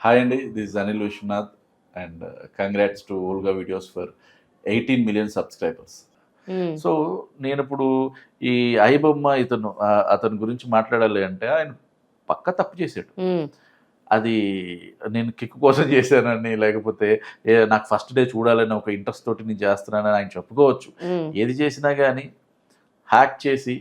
Hi అండి, this Anil Vishwanath and congrats to Olga videos for 18 million subscribers. Hmm. So నేను ఇప్పుడు ఈ ఐబొమ్మ అతని గురించి మాట్లాడాలి అంటే ఆయన పక్కా తప్పు చేశాడు. హ్మ్. అది నేను కిక్ కోసం చేశానని లేకపోతే నాకు ఫస్ట్ డే చూడాలని ఒక ఇంట్రెస్ట్ తోటి నేను చేస్తున్నానని ఆయన చెప్పుకోవచ్చు. హ్మ్. ఏది చేసినా కానీ హ్యాక్ చేసి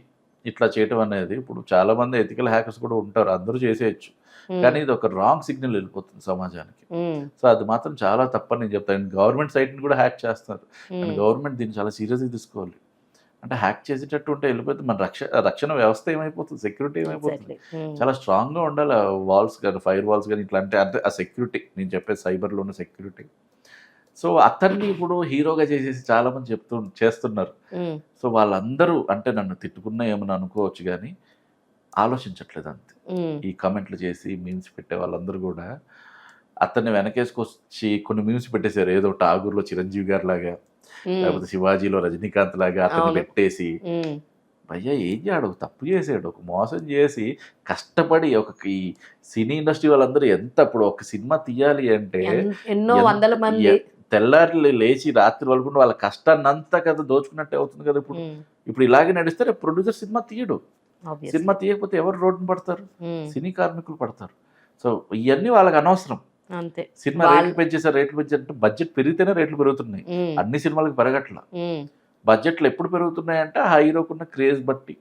ఇట్లా చేయటం అనేది ఇప్పుడు చాలామంది ఎథికల్ హ్యాకర్స్ కూడా ఉంటారు. అందరూ చేసేయచ్చు. కానీ హ్మ్. ఇది ఒక రాంగ్ సిగ్నల్ వెళ్ళిపోతుంది సమాజానికి. హ్మ్. సో అది మాత్రం చాలా తప్పని నేను చెప్తాను. గవర్నమెంట్ సైట్‌ని కూడా హ్యాక్ చేస్తున్నారు. అండ్ హ్మ్. గవర్నమెంట్ దీన్ని చాలా సీరియస్‌గా తీసుకోవాలి. అంటే హ్యాక్ చేసేటట్టు ఉంటే వెళ్ళిపోతే మన రక్షణ వ్యవస్థ ఏమైపోతుంది? సెక్యూరిటీ ఏమైపోతుంది? ఎగ్జాక్ట్‌లీ. హ్మ్. చాలా స్ట్రాంగ్‌గా ఉండాలి. ఆ వాల్స్ గాని, ఫైర్ వాల్స్ గాని ఇట్లా అంటే ఆ సెక్యూరిటీ నేను చెప్పేది సైబర్‌లో ఉన్న సెక్యూరిటీ. సో అతన్ని ఇప్పుడు హీరోగా చేసేసి చాలామంది చేస్తున్నారు. హ్మ్. సో వాళ్ళందరూ అంటే నన్ను తిట్టుకున్నా ఏమని అనుకోవచ్చు గానీ, ఆలోచించట్లేదు అంతే. హ్మ్. ఈ కామెంట్లు చేసి మీమ్స్ పెట్టే వాళ్ళందరూ గూడా అతన్ని వెనకేసుకొచ్చి కొన్ని మీమ్స్ పెట్టేసారు. ఏదో 'ఠాగూర్‌లో' చిరంజీవి గారిలాగా, హ్మ్. లేకపోతే 'శివాజీలో' రజనీకాంత్ లాగా అతన్ని అవును. పెట్టేసి, హ్మ్. భయ్యా ఏం చేశాడు? ఒక తప్పు చేసాడు. ఒక మోసం చేసి కష్టపడి ఈ సినీ ఇండస్ట్రీ వాళ్ళందరూ ఎంత ఇప్పుడు ఒక సినిమా తీయాలి అంటే ఎన్నో ఎంత వందల మంది. తెల్లారి లేచి రాత్రి పడుకుంటూ వాళ్ళ కష్టాన్నంతా కదా దోచుకున్నట్టే అవుతుంది కదా ఇప్పుడు. హ్మ్. ఇప్పుడు ఇలాగే నడిస్తే రేపు ప్రొడ్యూసర్ సినిమా తీయడు. Cinema obviously. తీయకపోతే ఎవరు రోడ్డున పడతారు? హ్మ్. సినీ కార్మికులు పడతారు. సో, ఇయన్నీ వాళ్ళకి అనవసరం. అంతే. సినిమా వాళ్ళు. రేట్లు పెంచేసారు, రేట్లు పెంచారంటే బడ్జెట్ పెరిగితేనే రేట్లు పెరుగుతున్నాయి. హ్మ్. అన్ని సినిమాలకి పెరగట్ల. హ్మ్. బడ్జెట్‌లు ఎప్పుడు పెరుగుతున్నాయంటే ఆ హీరోకున్న క్రేజ్ బట్టి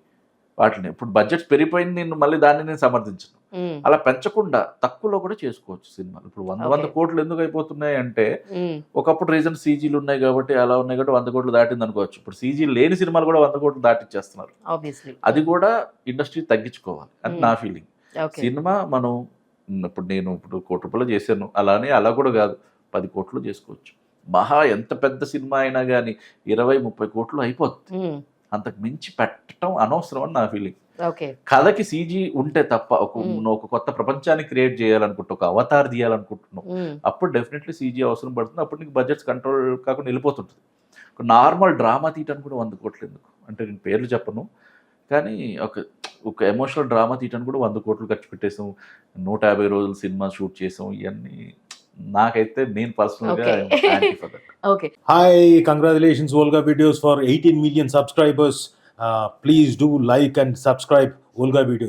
వాటిని. ఇప్పుడు బడ్జెట్స్ పెరిగిపోయింది మళ్ళీ నేను సమర్థించను. హ్మ్. అలా పెంచకుండా తక్కువలో కూడా చేసుకోవచ్చు సినిమాలు. ఇప్పుడు 100 ఓకే. కోట్లు ఎందుకు అయిపోతున్నాయంటే హ్మ్. ఒకప్పుడు రీజన్ సీజీలు ఉన్నాయి కాబట్టి అలా ఉన్నాయి కాబట్టి 100 కోట్లు దాటిందనుకోవచ్చు. ఇప్పుడు సీజీ లేని సినిమాలు కూడా 100 కోట్లు దాటిచ్చేస్తున్నారు. ఆబ్వియస్‌లీ. అది కూడా ఇండస్ట్రీ తగ్గించుకోవాలి అని హ్మ్. నా ఫీలింగ్. ఓకే. సినిమా మనం నేను ఇప్పుడు ₹1 కోటి చేశాను. అలా కూడా కాదు. 10 కోట్లు చేసుకోవచ్చు. మహా ఎంత పెద్ద సినిమా అయినా గాని 20, 30 కోట్లు అయిపోద్ది. హ్మ్. అంతకు మించి పెట్టడం అనవసరం అని నా ఫీలింగ్. ఓకే. కథకి సీజీ ఉంటే తప్ప హ్మ్. నువ్వు ఒక కొత్త ప్రపంచాన్ని క్రియేట్ చేయాలనుకుంటున్నావు. ఒక అవతార్ తీయాలనుకుంటున్నావు. హ్మ్. అప్పుడు డెఫినెట్‌లీ సీజీ అవసరం పడుతుంది. అప్పుడు నీకు బడ్జెట్స్ కంట్రోల్ కాకుండా వెళ్ళిపోతుంటది. నార్మల్ డ్రామా తీయటానికి కూడా 100 కోట్లు ఎందుకు? అంటే నేను పేర్లు చెప్పను. కానీ ఒక ఒక ఎమోషనల్ డ్రామా తీయటానికి కూడా 100 కోట్లు ఖర్చు పెట్టేసాం. 150 రోజులు సినిమా షూట్ చేసాం. ఇయన్నీ నాకైతే నేను పర్సనల్‌గా okay. Anti for that. Okay. Hi, congratulations, Volga Videos, for 18 million subscribers. Please do like and subscribe Volga Videos.